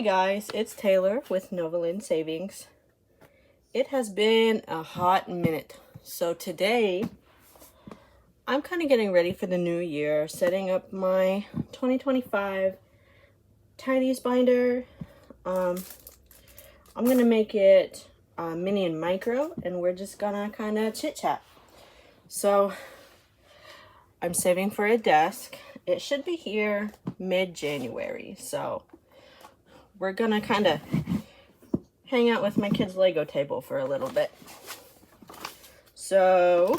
guys, it's Taylor with Novalyn Savings. It has been a hot minute. So today, I'm kind of getting ready for the new year, setting up my 2025 Tinies binder. I'm going to make it mini and micro, and we're just going to kind of chit chat. So I'm saving for a desk. It should be here mid-January, so we're gonna kind of hang out with my kids' Lego table for a little bit. So,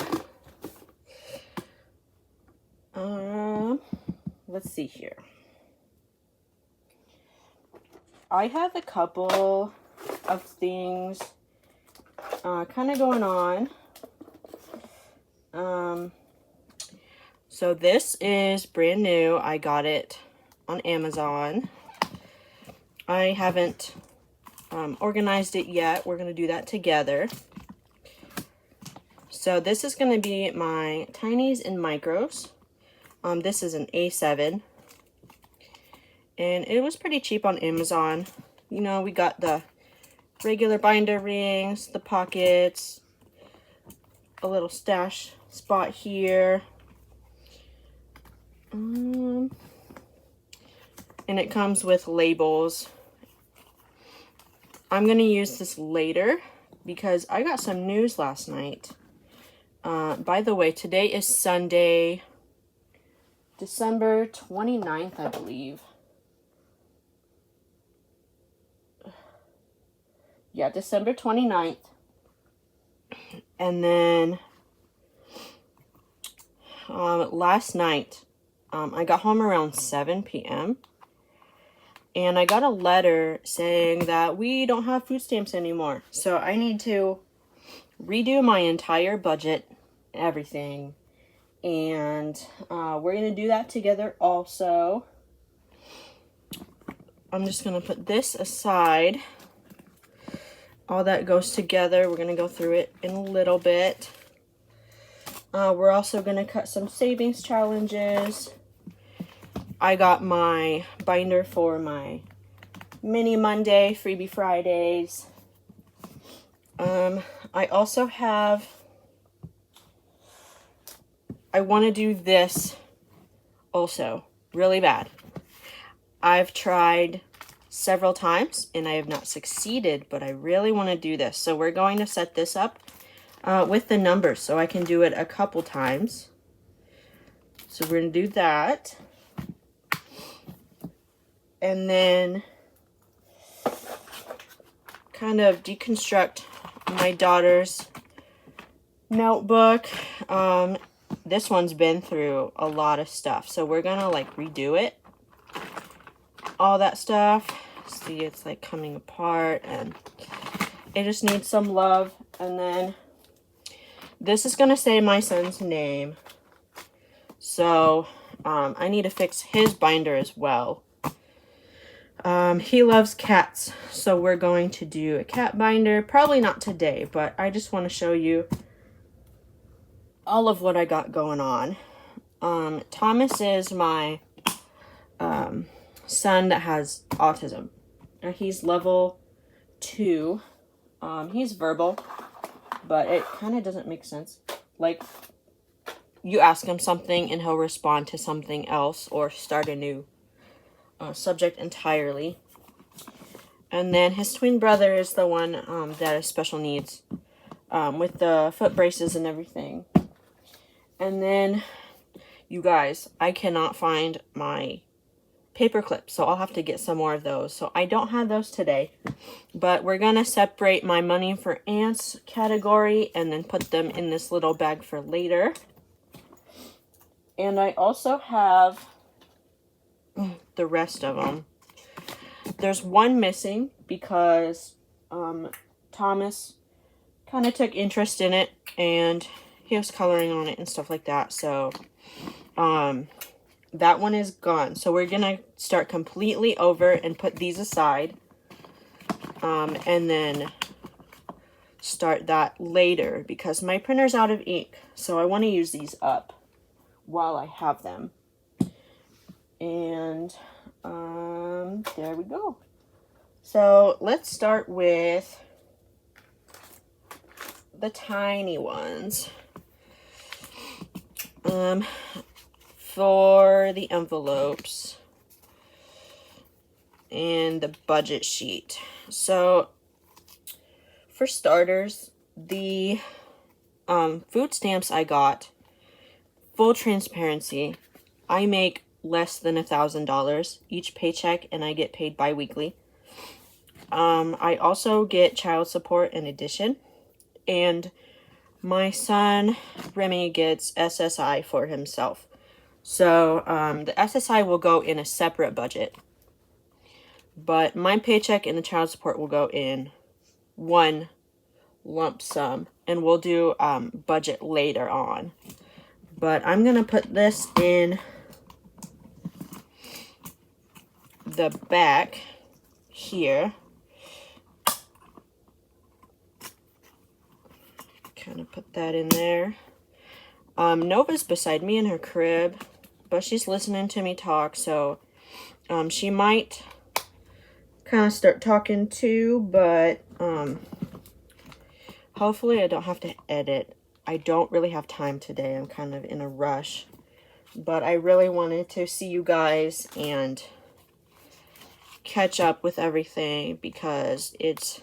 let's see here. I have a couple of things kind of going on. So this is brand new. I got it on Amazon. I haven't organized it yet. We're going to do that together. So this is going to be my Tinies and Micros. This is an A7. And it was pretty cheap on Amazon. You know, we got the regular binder rings, the pockets, a little stash spot here. And it comes with labels. I'm going to use this later because I got some news last night. By the way, today is Sunday, December 29th, I believe. Yeah, December 29th. And then last night, I got home around 7 p.m. and I got a letter saying that we don't have food stamps anymore. So I need to redo my entire budget, everything. And we're going to do that together also. I'm just going to put this aside. All that goes together. We're going to go through it in a little bit. We're also going to cut some savings challenges. I got my binder for my mini Monday, freebie Fridays. I also have, I want to do this also really bad. I've tried several times and I have not succeeded, but I really want to do this. So we're going to set this up with the numbers so I can do it a couple times. So we're going to do that. And then kind of deconstruct my daughter's notebook. This one's been through a lot of stuff, so we're gonna like redo it. All that stuff. See, it's like coming apart and it just needs some love. And then this is gonna say my son's name. So I need to fix his binder as well. He loves cats, so we're going to do a cat binder. Probably not today, but I just want to show you all of what I got going on. Thomas is my son that has autism. He's level 2. He's verbal, but it kind of doesn't make sense. Like, you ask him something and he'll respond to something else or start a new subject entirely. And then his twin brother is the one that has special needs with the foot braces and everything. And then, you guys, I cannot find my paper clips, so I'll have to get some more of those. So I don't have those today, but we're gonna separate my money for ants category and then put them in this little bag for later. And I also have the rest of them. There's one missing because Thomas kind of took interest in it and he was coloring on it and stuff like that. So that one is gone. So we're gonna start completely over and put these aside, and then start that later because my printer's out of ink. So I want to use these up while I have them. And there we go. So let's start with the tiny ones. For the envelopes and the budget sheet. So for starters, the food stamps I got, full transparency, I make less than $1,000 each paycheck, and I get paid bi-weekly. I also get child support in addition, and my son Remy gets SSI for himself. So the SSI will go in a separate budget, but my paycheck and the child support will go in one lump sum, and we'll do budget later on. But I'm gonna put this in the back here. Kind of put that in there. Nova's beside me in her crib, but she's listening to me talk, so she might kind of start talking too, but hopefully I don't have to edit. I don't really have time today. I'm kind of in a rush, but I really wanted to see you guys and catch up with everything because it's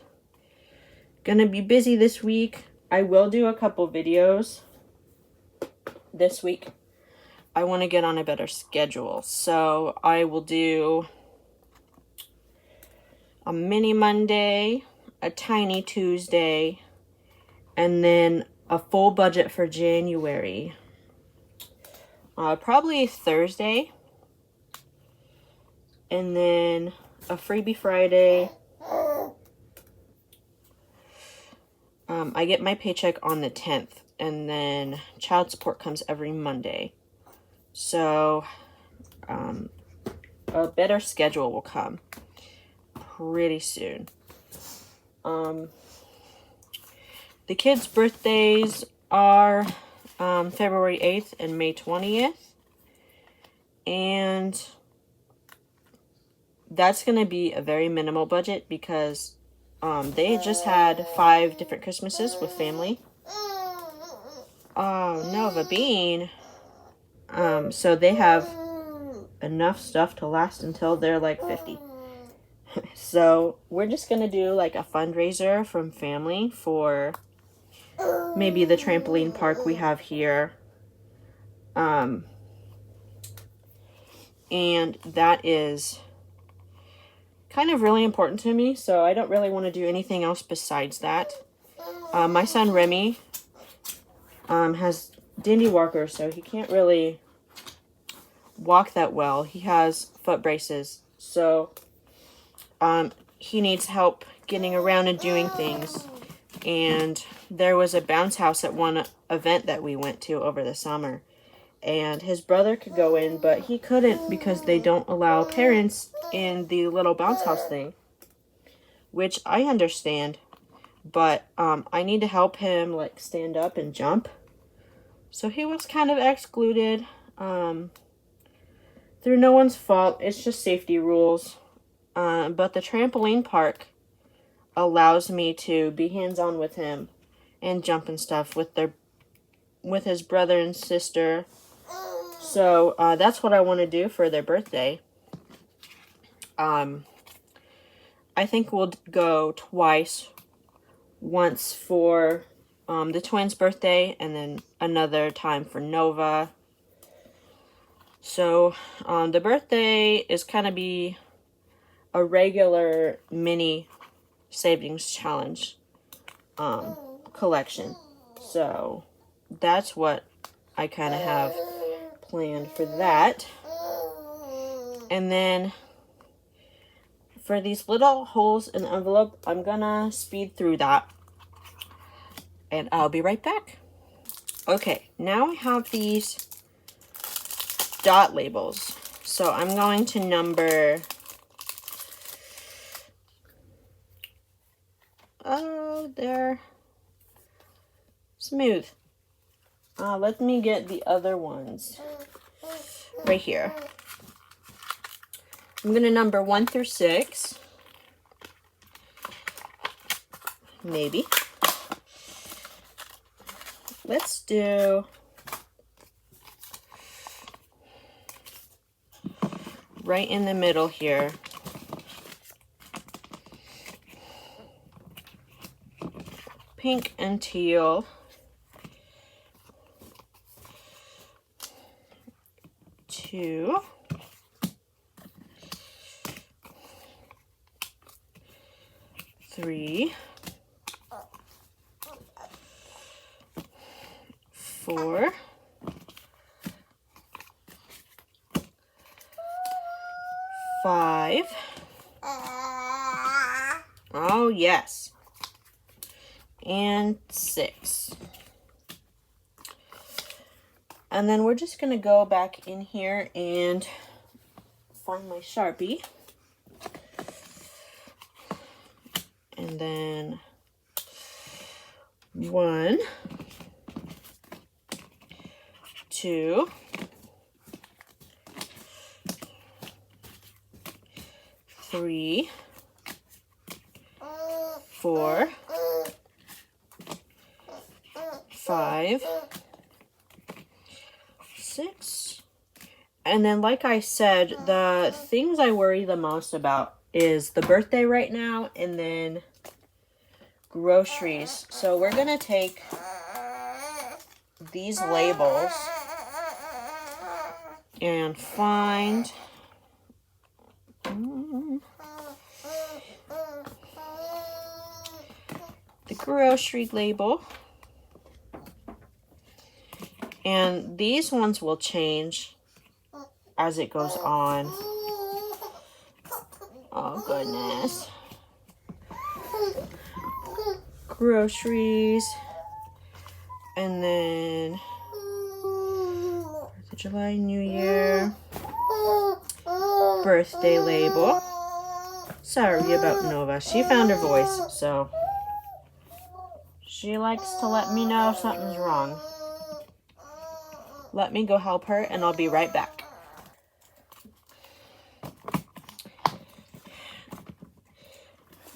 gonna be busy this week. I will do a couple videos this week. I want to get on a better schedule, so I will do a mini Monday, a tiny Tuesday, and then a full budget for January. Probably Thursday, and then a freebie Friday. I get my paycheck on the 10th, and then child support comes every Monday. So, a better schedule will come pretty soon. The kids' birthdays are February 8th and May 20th. And that's going to be a very minimal budget because they just had 5 different Christmases with family. Oh, Nova Bean. So they have enough stuff to last until they're like 50. So we're just going to do like a fundraiser from family for maybe the trampoline park we have here. And that is kind of really important to me, so I don't really want to do anything else besides that. My son Remy has dandy walkers, so he can't really walk that well. He has foot braces, so he needs help getting around and doing things. And there was a bounce house at one event that we went to over the summer, and his brother could go in, but he couldn't because they don't allow parents in the little bounce house thing, which I understand, but I need to help him like stand up and jump. So he was kind of excluded through no one's fault. It's just safety rules. But the trampoline park allows me to be hands-on with him and jump and stuff with his brother and sister. So that's what I want to do for their birthday. I think we'll go twice. Once for the twins' birthday, and then another time for Nova. So the birthday is kind of be a regular mini savings challenge collection. So that's what I kind of have planned for that. And then for these little holes in the envelope, I'm gonna speed through that, and I'll be right back. Okay, now I have these dot labels. So I'm going to number, oh, they're smooth. Let me get the other ones right here. I'm going to number 1 through 6. maybe. Let's do right in the middle here. Pink and teal. 2. 3. 4. 5. Oh, yes. And 6. And then we're just going to go back in here and find my Sharpie. And then 1, 2, 3, 4, 5, 6. And then, like I said, the things I worry the most about is the birthday right now and then groceries. So we're going to take these labels and find the grocery label. And these ones will change as it goes on. Oh, goodness. Groceries. And then 4th of July, New Year. Birthday label. Sorry about Nova. She found her voice, so she likes to let me know if something's wrong. Let me go help her, and I'll be right back.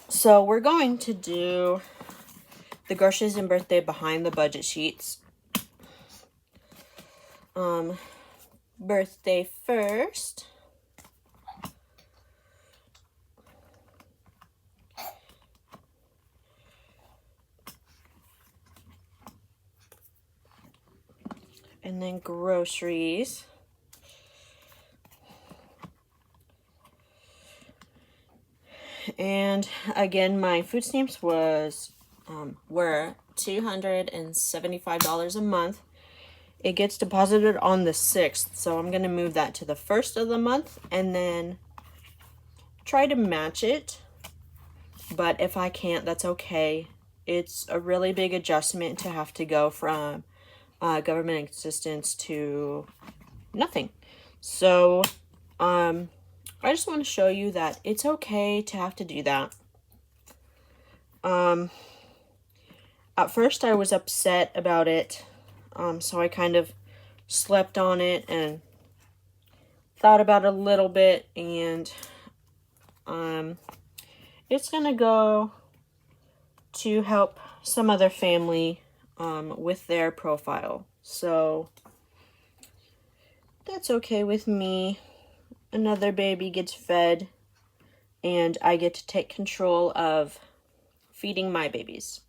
So we're going to do the groceries and birthday behind the budget sheets. Birthday first. And then groceries. And again, my food stamps were $275 a month. It gets deposited on the 6th, so I'm going to move that to the 1st of the month and then try to match it. But if I can't, that's okay. It's a really big adjustment to have to go from government assistance to nothing. So I just want to show you that it's okay to have to do that. At first I was upset about it, so I kind of slept on it and thought about it a little bit, and it's gonna go to help some other family with their profile. So that's okay with me. Another baby gets fed, and I get to take control of feeding my babies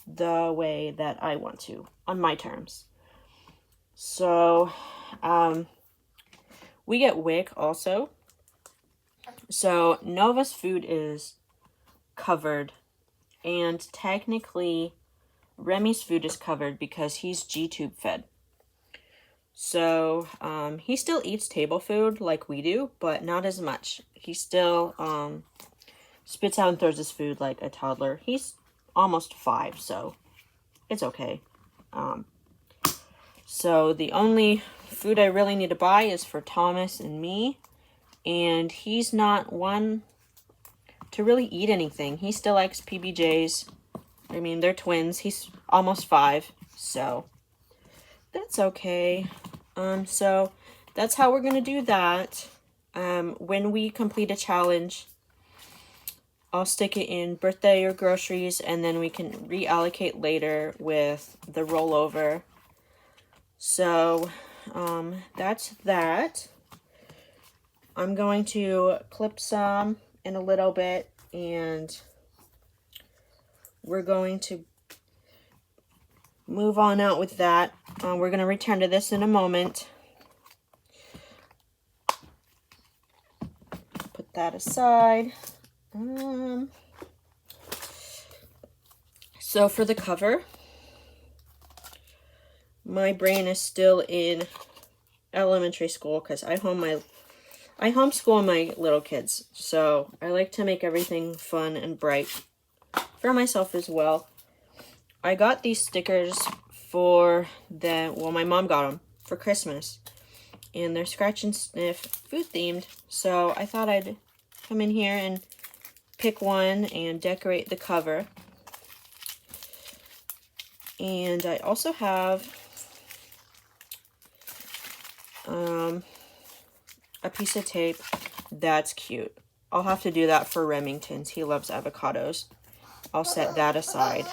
the way that I want to, on my terms. So, we get WIC also. So, Nova's food is covered, and technically, Remy's food is covered because he's G-tube fed. So, he still eats table food like we do, but not as much. He still spits out and throws his food like a toddler. He's almost 5, so it's okay. So the only food I really need to buy is for Thomas and me, and he's not one to really eat anything. He still likes PBJs. I mean, they're twins. He's almost 5, so that's okay. So that's how we're going to do that. When we complete a challenge, I'll stick it in birthday or groceries, and then we can reallocate later with the rollover. So that's that. I'm going to clip some in a little bit, and we're going to move on out with that. We're going to return to this in a moment. Put that aside. So for the cover, my brain is still in elementary school because I homeschool my little kids. So I like to make everything fun and bright for myself as well. I got these stickers for my mom got them for Christmas, and they're scratch and sniff food themed. So I thought I'd come in here and pick one and decorate the cover. And I also have a piece of tape that's cute. I'll have to do that for Remington's. He loves avocados. I'll set that aside.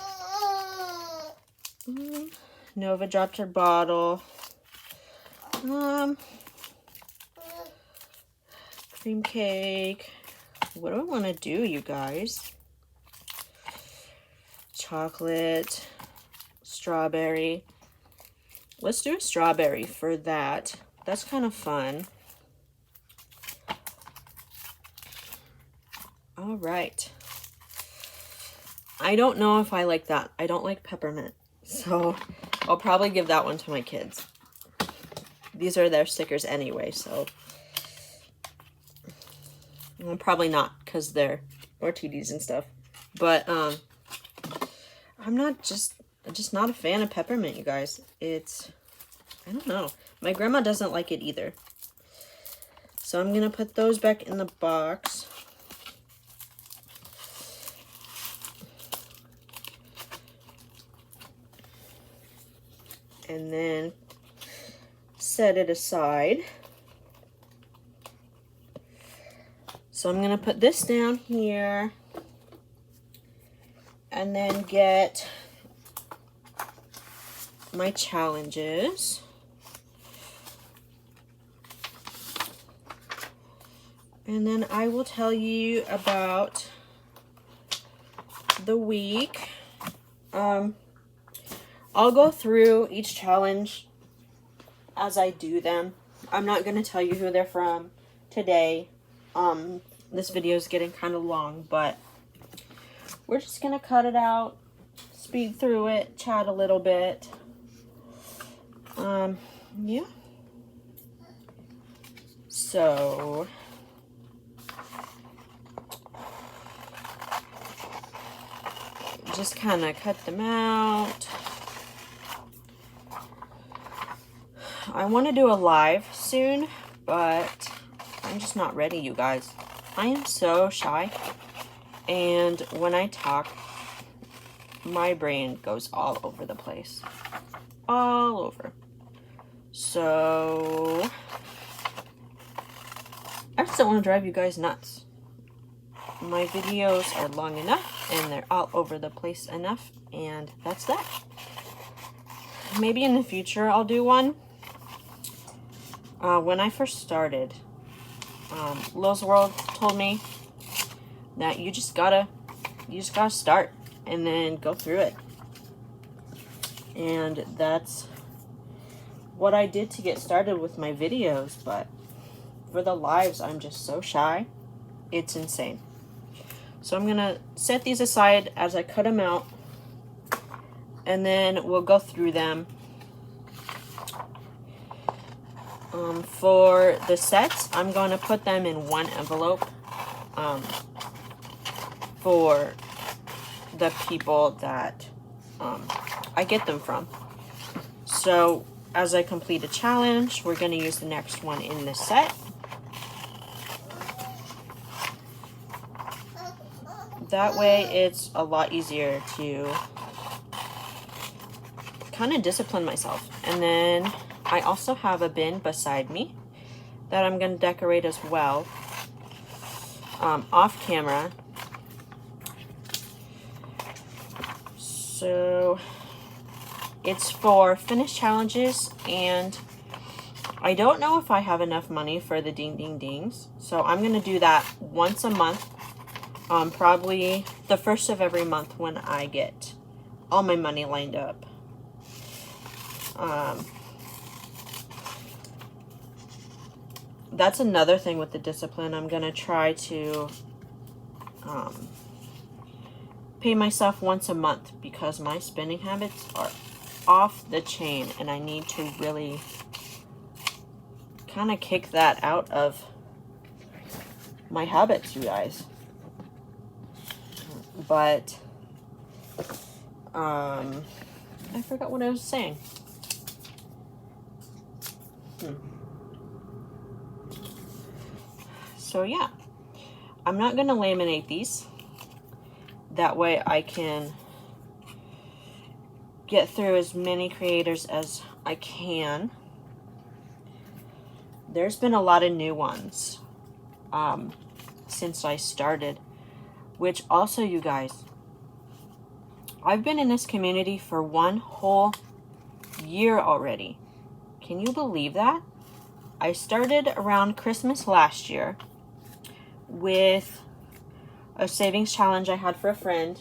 Nova dropped her bottle. Cream cake. What do I want to do, you guys? Chocolate. Strawberry. Let's do a strawberry for that. That's kind of fun. All right. I don't know if I like that. I don't like peppermint. So I'll probably give that one to my kids. These are their stickers anyway, so. Well, probably not because they're Tinies and stuff. But I'm just not a fan of peppermint, you guys. I don't know. My grandma doesn't like it either. So I'm going to put those back in the box. And then set it aside. So I'm going to put this down here. And then get my challenges. And then I will tell you about the week. I'll go through each challenge as I do them. I'm not going to tell you who they're from today. This video is getting kind of long, but we're just going to cut it out, speed through it, chat a little bit. Yeah. So just kind of cut them out. I want to do a live soon, but I'm just not ready, you guys. I am so shy, and when I talk, my brain goes all over the place. All over. So I just don't want to drive you guys nuts. My videos are long enough, and they're all over the place enough, and that's that. Maybe in the future I'll do one. When I first started, Lil's World told me that you just gotta start and then go through it. And that's what I did to get started with my videos, but for the lives, I'm just so shy. It's insane. So I'm gonna set these aside as I cut them out, and then we'll go through them. For the sets, I'm going to put them in one envelope for the people that I get them from. So as I complete a challenge, we're going to use the next one in this set. That way it's a lot easier to kind of discipline myself. And then I also have a bin beside me that I'm going to decorate as well, off camera. So it's for finish challenges, and I don't know if I have enough money for the ding ding dings. So I'm going to do that once a month. Probably the first of every month when I get all my money lined up. That's another thing with the discipline. I'm going to try to pay myself once a month because my spending habits are off the chain, and I need to really kind of kick that out of my habits, you guys. But I forgot what I was saying. So yeah, I'm not going to laminate these. That way I can get through as many creators as I can. There's been a lot of new ones since I started, which also, you guys, I've been in this community for 1 whole year already. Can you believe that? I started around Christmas last year with a savings challenge I had for a friend.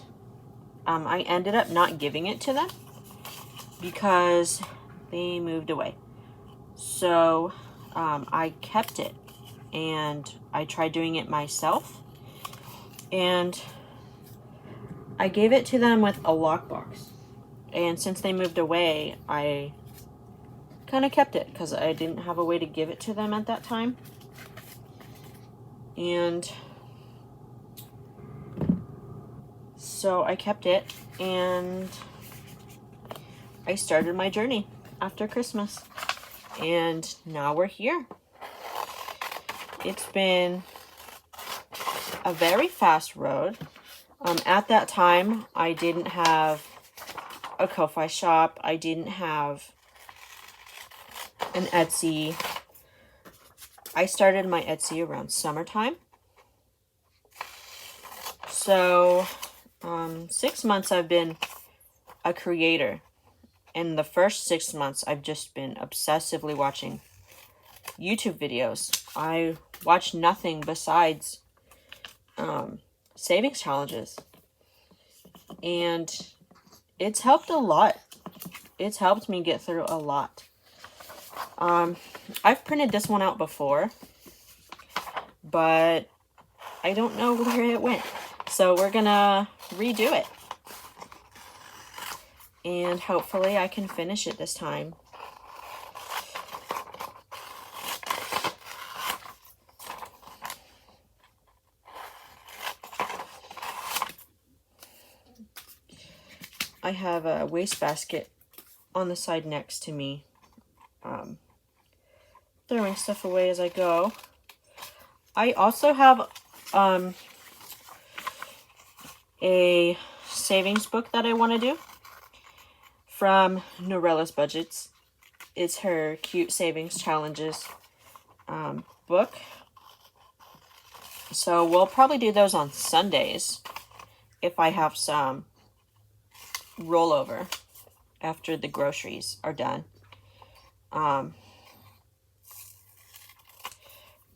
I ended up not giving it to them because they moved away. So I kept it, and I tried doing it myself, and I gave it to them with a lockbox. And since they moved away, I kind of kept it because I didn't have a way to give it to them at that time. And so I kept it, and I started my journey after Christmas, and now we're here. It's been a very fast road. At that time, I didn't have a Ko-Fi shop. I didn't have an Etsy. I started my Etsy around summertime. So 6 months I've been a creator. In the first 6 months, I've just been obsessively watching YouTube videos. I watch nothing besides savings challenges. And it's helped a lot. It's helped me get through a lot. I've printed this one out before, but I don't know where it went. So we're gonna redo it. And hopefully I can finish it this time. I have a wastebasket on the side next to me. Throwing stuff away as I go. I also have a savings book that I want to do from Norella's Budgets. It's her cute savings challenges book. So we'll probably do those on Sundays if I have some rollover after the groceries are done.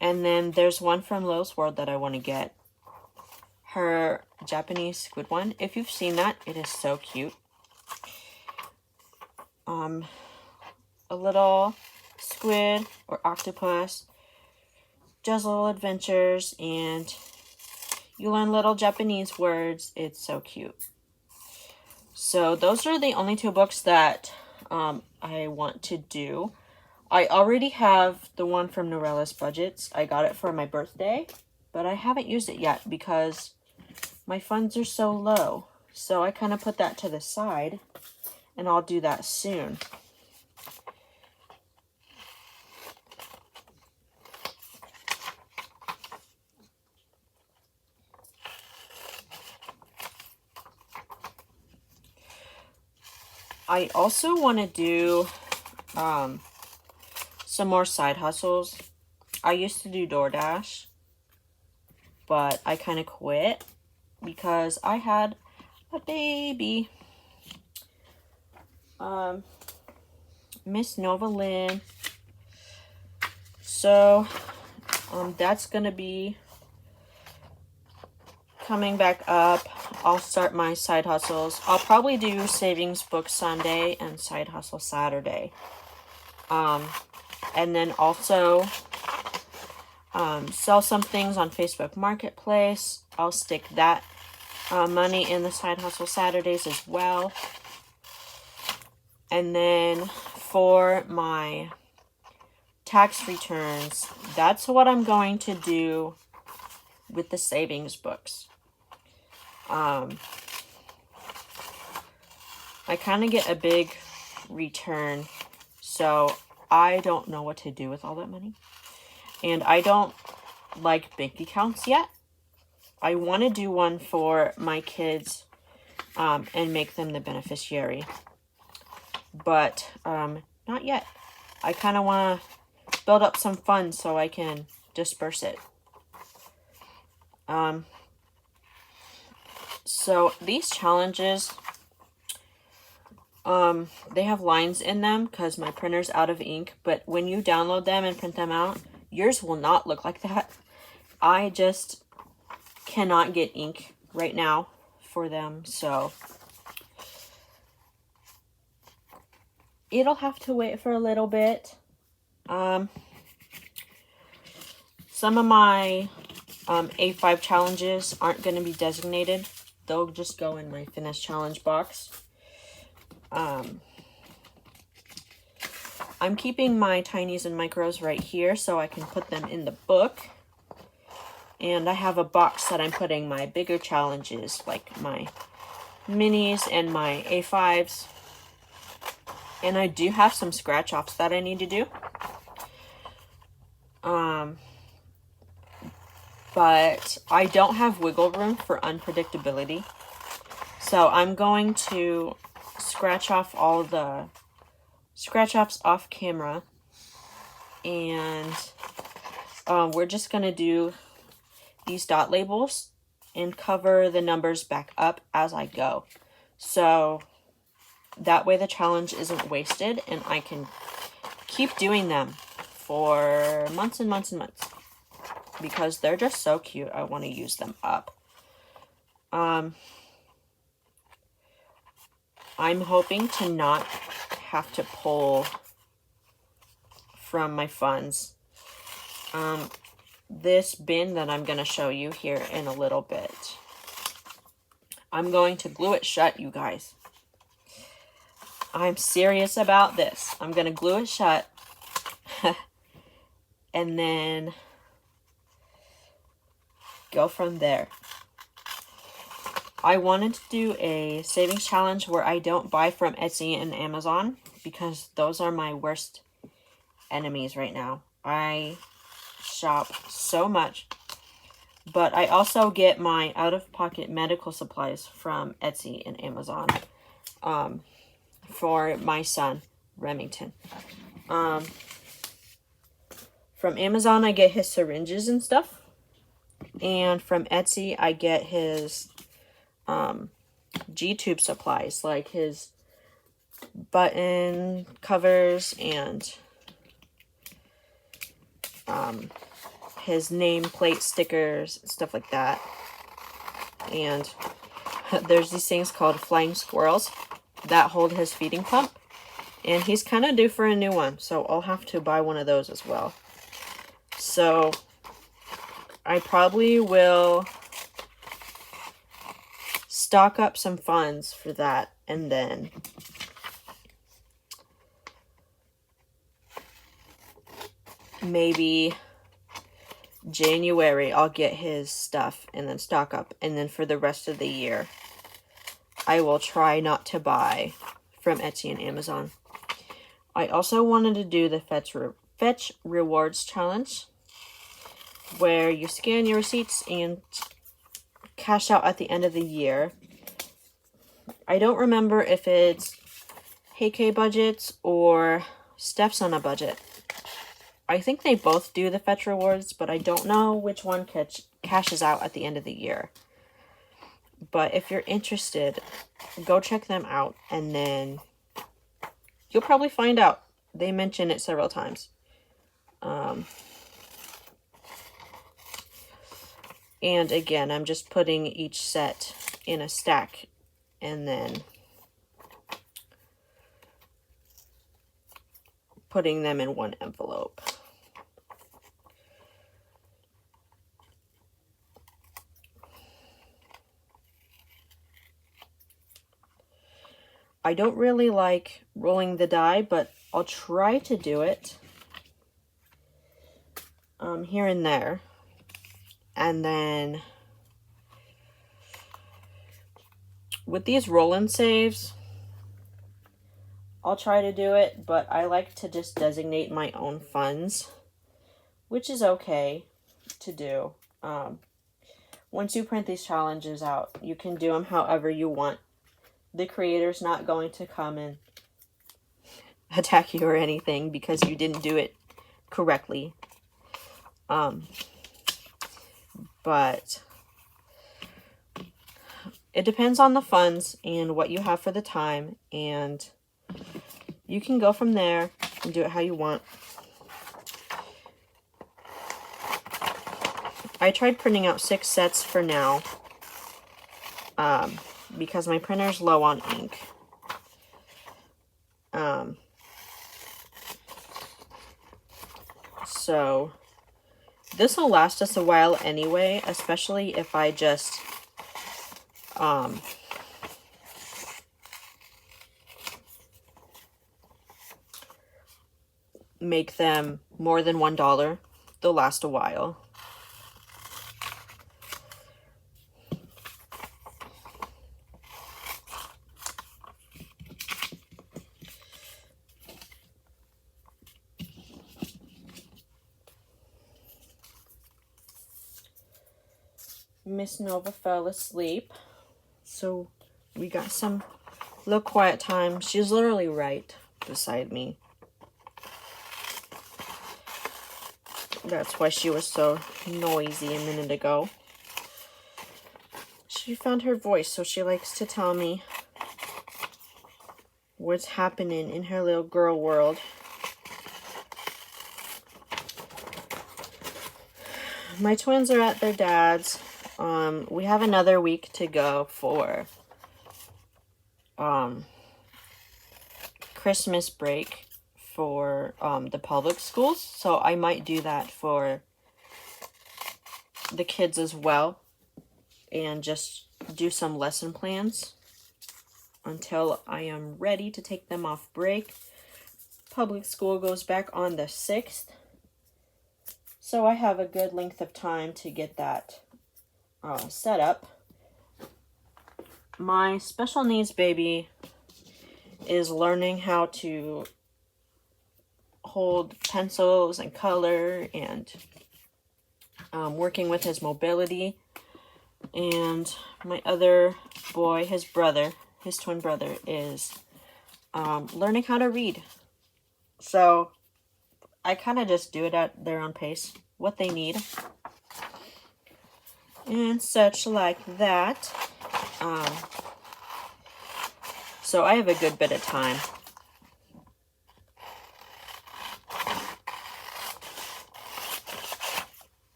And then there's one from Lil's World that I want to get. Her Japanese squid one. If you've seen that, it is so cute. A little squid or octopus does little adventures, and you learn little Japanese words. It's so cute. So those are the only 2 books that I want to do. I already have the one from Norella's Budgets. I got it for my birthday, but I haven't used it yet because my funds are so low. So I kind of put that to the side, and I'll do that soon. I also want to do some more side hustles. I used to do DoorDash, but I kind of quit because I had a baby. Miss Nova Lynn. So, that's gonna be coming back up. I'll start my side hustles. I'll probably do savings book Sunday and side hustle Saturday. And then also sell some things on Facebook Marketplace. I'll stick that money in the side hustle Saturdays as well. And then for my tax returns, that's what I'm going to do with the savings books. I kind of get a big return, so I don't know what to do with all that money. And I don't like bank accounts yet. I want to do one for my kids and make them the beneficiary. But not yet. I kind of want to build up some funds so I can disperse it. So these challenges, they have lines in them because my printer's out of ink. But when you download them and print them out, yours will not look like that. I just cannot get ink right now for them, so it'll have to wait for a little bit. Some of my A5 challenges aren't going to be designated. They'll just go in my Finish Challenge box. I'm keeping my Tinies and Micros right here so I can put them in the book. And I have a box that I'm putting my bigger challenges, like my minis and my A5s. And I do have some scratch-offs that I need to do. But I don't have wiggle room for unpredictability. So I'm going to scratch off all the scratch-offs off camera. And we're just going to do these dot labels and cover the numbers back up as I go. So that way the challenge isn't wasted and I can keep doing them for months and months and months. Because they're just so cute. I want to use them up. I'm hoping to not have to pull from my funds. This bin that I'm going to show you here in a little bit, I'm going to glue it shut, you guys. I'm serious about this. I'm going to glue it shut. And then go from there. I wanted to do a savings challenge where I don't buy from Etsy and Amazon because those are my worst enemies right now. I shop so much, but I also get my out-of-pocket medical supplies from Etsy and Amazon for my son, Remington. From Amazon, I get his syringes and stuff. And from Etsy, I get his G-tube supplies, like his button covers and his nameplate stickers, stuff like that. And there's these things called flying squirrels that hold his feeding pump. And he's kind of due for a new one, so I'll have to buy one of those as well. So I probably will stock up some funds for that, and then maybe January I'll get his stuff and then stock up, and then for the rest of the year I will try not to buy from Etsy and Amazon. I also wanted to do the Fetch Rewards Challenge, where you scan your receipts and cash out at the end of the year. I don't remember if it's Hey K budgets or Steph's on a budget. I think they both do the Fetch Rewards, but I don't know which one cashes out at the end of the year. But if you're interested, go check them out and then You'll probably find out. They mention it several times. And again, I'm just putting each set in a stack and then putting them in one envelope. I don't really like rolling the die, but I'll try to do it here and there. And then with these roll-and saves, I'll try to do it, but I like to just designate my own funds, which is okay to do. Once you print these challenges out, you can do them however you want. The creator's not going to come and attack you or anything because you didn't do it correctly. But it depends on the funds and what you have for the time, and you can go from there and do it how you want. I tried printing out 6 sets for now because my printer's low on ink. So this will last us a while anyway, especially if I just make them more than $1. They'll last a while. Miss Nova fell asleep, so we got some little quiet time. She's literally right beside me. That's why she was so noisy a minute ago. She found her voice, so she likes to tell me what's happening in her little girl world. My twins are at their dad's. We have another week to go for Christmas break for the public schools, so I might do that for the kids as well and just do some lesson plans until I am ready to take them off break. Public school goes back on the 6th, so I have a good length of time to get that set up. My special needs baby is learning how to hold pencils and color and working with his mobility. And my other boy, his brother, his twin brother, is learning how to read. So I kind of just do it at their own pace, what they need. And such like that. So I have a good bit of time.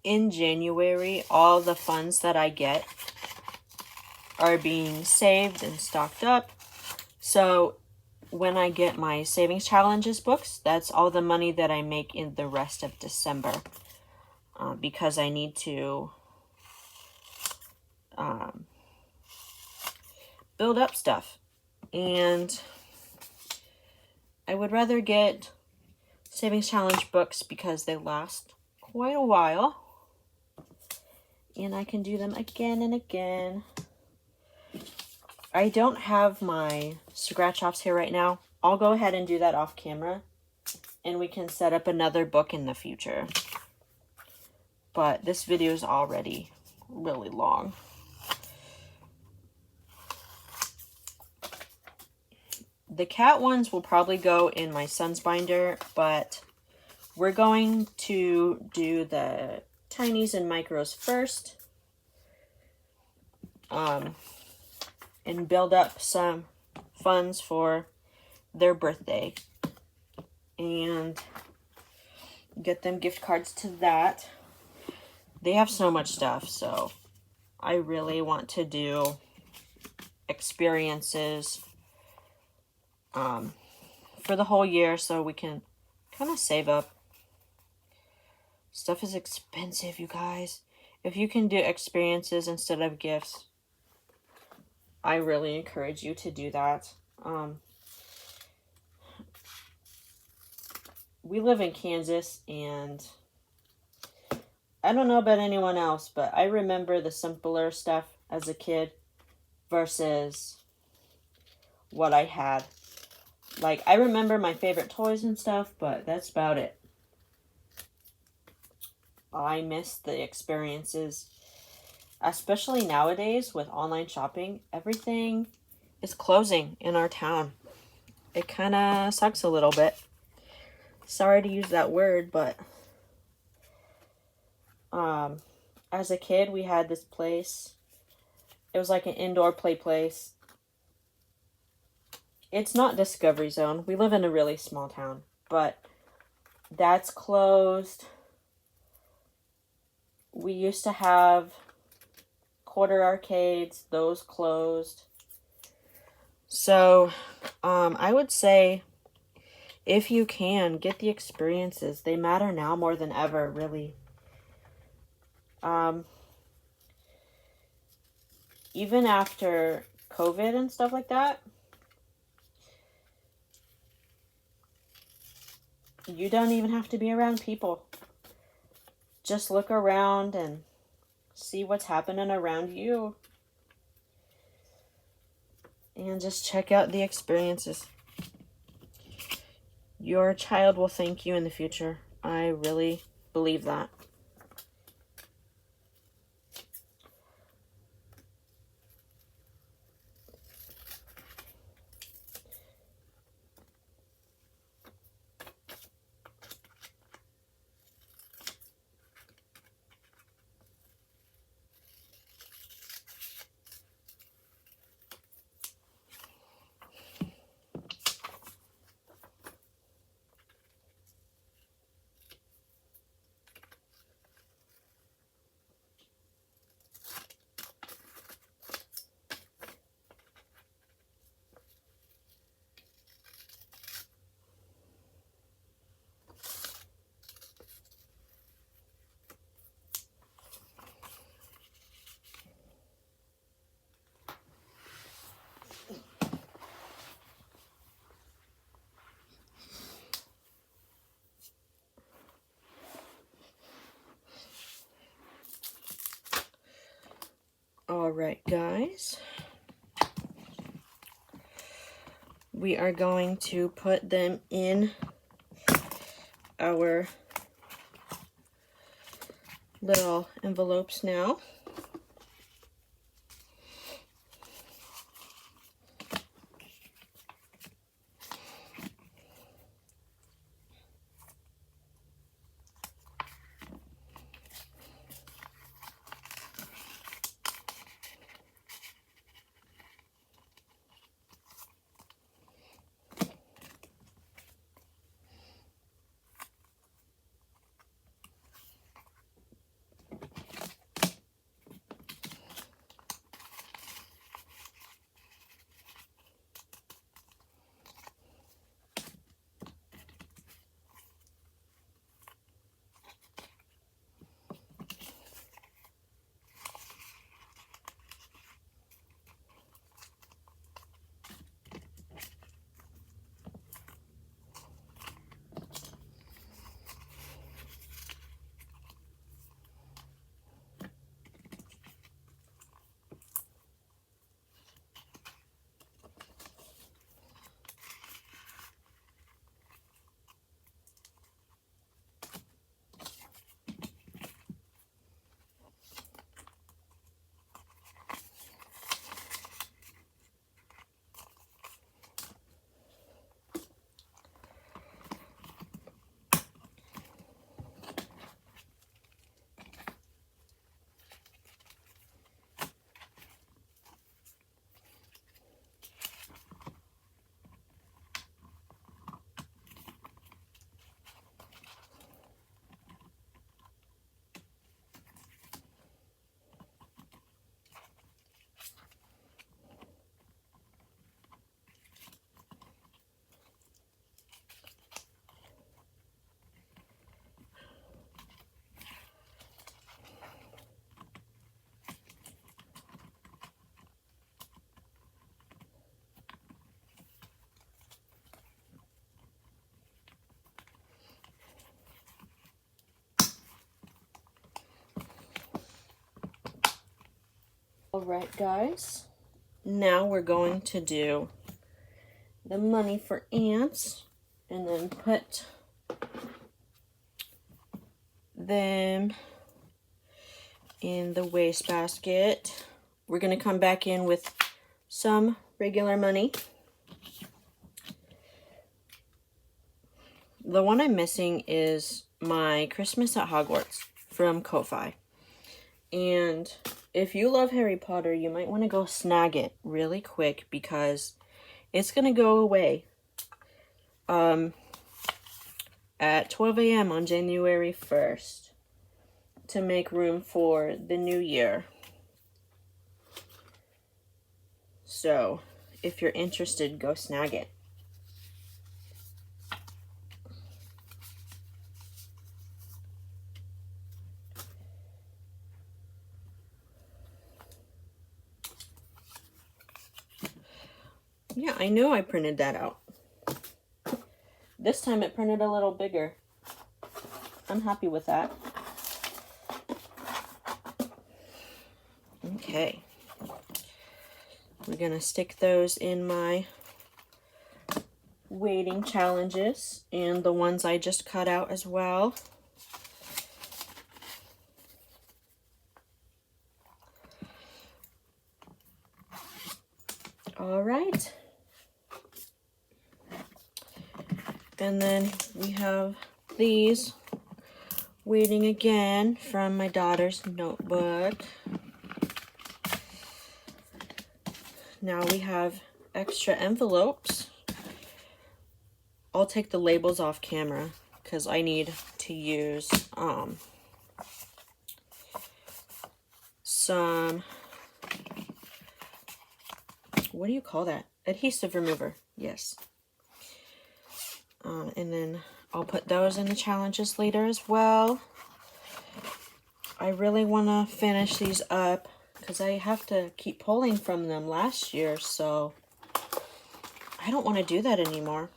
In January, all the funds that I get are being saved and stocked up. So when I get my savings challenges books, that's all the money that I make in the rest of December, because I need to build up stuff. And I would rather get savings challenge books because they last quite a while. And I can do them again and again. I don't have my scratch offs here right now. I'll go ahead and do that off camera, and we can set up another book in the future. But this video is already really long. The cat ones will probably go in my son's binder, but we're going to do the tinies and micros first. And build up some funds for their birthday. And get them gift cards to that. They have so much stuff, so I really want to do experiences for the whole year so we can kind of save up. Stuff is expensive, you guys. If you can do experiences instead of gifts, I really encourage you to do that. We live in Kansas, and I don't know about anyone else, but I remember the simpler stuff as a kid versus what I had. Like, I remember my favorite toys and stuff, but that's about it. I miss the experiences, especially nowadays with online shopping. Everything is closing in our town. It kind of sucks a little bit. Sorry to use that word, but as a kid, we had this place. It was like an indoor play place. It's not Discovery Zone. We live in a really small town, but that's closed. We used to have quarter arcades. Those closed. So, I would say, if you can, get the experiences. They matter now more than ever, really. Even after COVID and stuff like that, you don't even have to be around people. Just look around and see what's happening around you. And just check out the experiences. Your child will thank you in the future. I really believe that. Alright, guys. We are going to put them in our little envelopes now. Alright guys, now we're going to do the money for ants and then put them in the wastebasket. We're going to come back in with some regular money. The one I'm missing is my Christmas at Hogwarts from Ko-Fi. And if you love Harry Potter, you might want to go snag it really quick because it's going to go away at 12 a.m. on January 1st to make room for the new year. So if you're interested, go snag it. Yeah, I know I printed that out. This time it printed a little bigger. I'm happy with that. Okay. We're gonna stick those in my waiting challenges and the ones I just cut out as well. All right. And then we have these waiting again from my daughter's notebook. Now we have extra envelopes. I'll take the labels off camera because I need to use some, what do you call that? Adhesive remover, yes. And then I'll put those in the challenges later as well. I really want to finish these up because I have to keep pulling from them last year, so I don't want to do that anymore.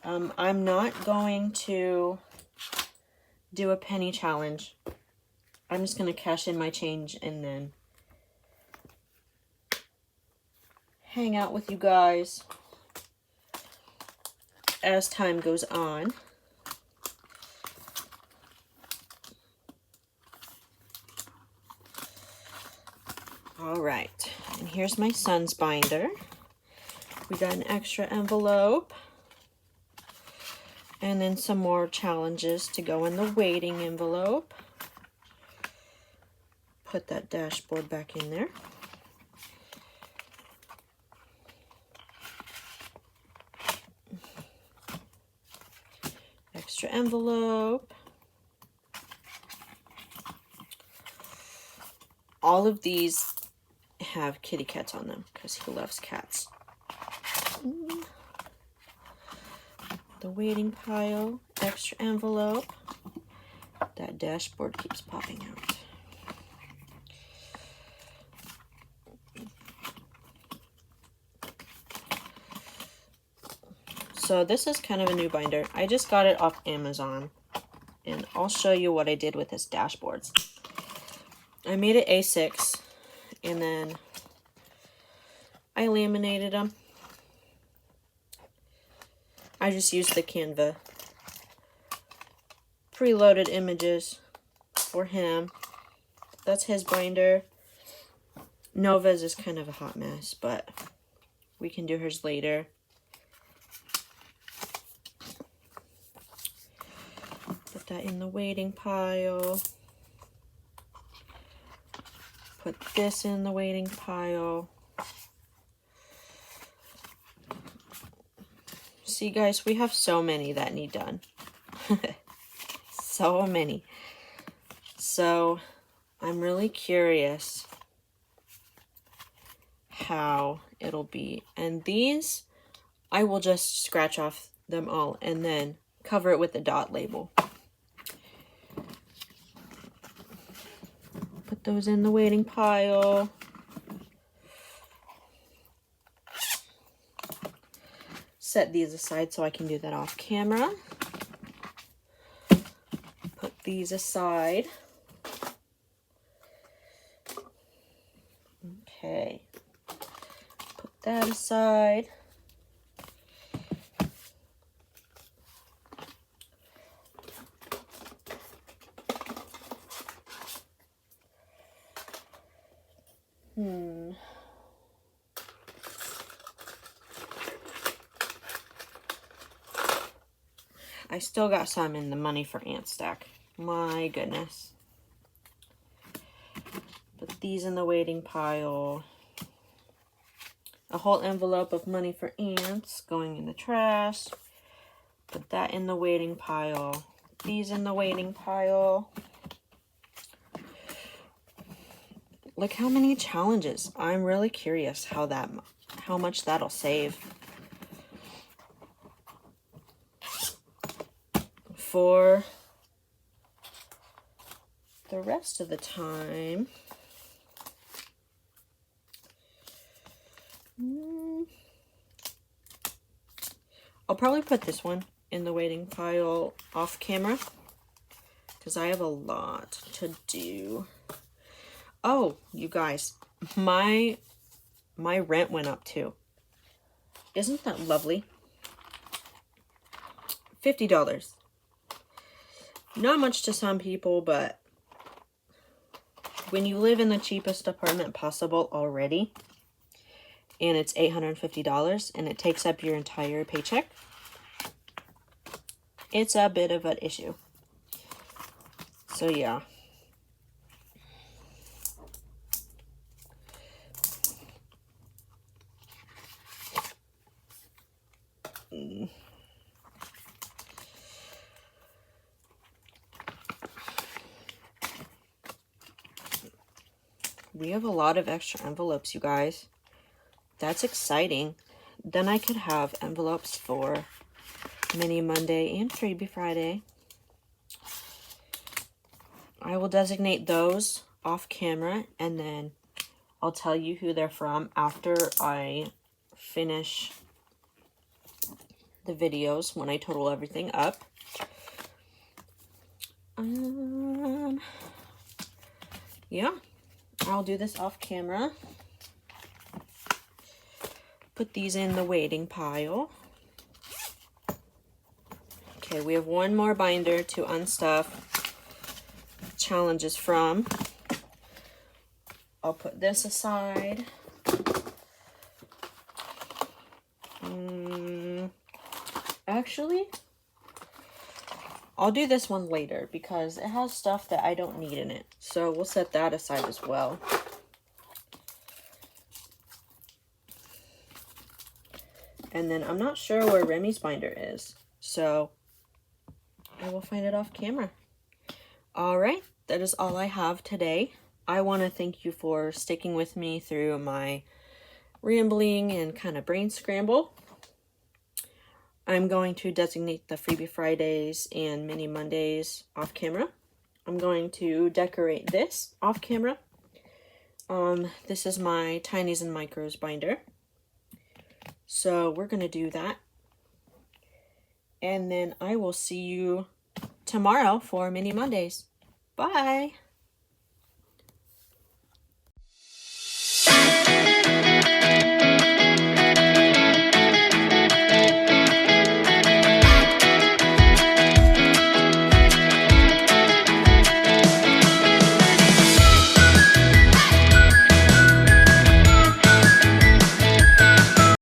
I'm not going to do a penny challenge. I'm just going to cash in my change and then hang out with you guys as time goes on. All right, and here's my son's binder. We got an extra envelope and then some more challenges to go in the waiting envelope. Put that dashboard back in there. Extra envelope. All of these have kitty cats on them because he loves cats. The waiting pile, extra envelope. That dashboard keeps popping out. So this is kind of a new binder. I just got it off Amazon, and I'll show you what I did with this dashboards. I made it A6, and then I laminated them. I just used the Canva preloaded images for him. That's his binder. Nova's is kind of a hot mess, but we can do hers later. Put that in the waiting pile. Put this in the waiting pile. See guys, we have so many that need done. So many. So I'm really curious how it'll be. And these, I will just scratch off them all and then cover it with a dot label. Put those in the waiting pile. Set these aside so I can do that off camera. Put these aside. Okay. Put that aside. I still got some in the money for ant stack. My goodness. Put these in the waiting pile. A whole envelope of money for ants going in the trash. Put that in the waiting pile. These in the waiting pile. Look how many challenges. I'm really curious how much that'll save. For the rest of the time, I'll probably put this one in the waiting pile off camera because I have a lot to do. Oh, you guys, my rent went up too. Isn't that lovely? $50. Not much to some people, but when you live in the cheapest apartment possible already, and it's $850, and it takes up your entire paycheck, it's a bit of an issue. So yeah. We have a lot of extra envelopes, you guys. That's exciting. Then I could have envelopes for Mini Monday and Freebie Friday. I will designate those off camera, and then I'll tell you who they're from after I finish the videos, when I total everything up. Yeah, I'll do this off camera. Put these in the waiting pile. Okay, we have one more binder to unstuff challenges from. I'll put this aside. Actually, I'll do this one later because it has stuff that I don't need in it. So we'll set that aside as well. And then I'm not sure where Remy's binder is, so I will find it off camera. All right, that is all I have today. I want to thank you for sticking with me through my rambling and kind of brain scramble. I'm going to designate the Freebie Fridays and Mini Mondays off camera. I'm going to decorate this off camera. This is my Tinies and Micros binder. So we're going to do that. And then I will see you tomorrow for Mini Mondays. Bye!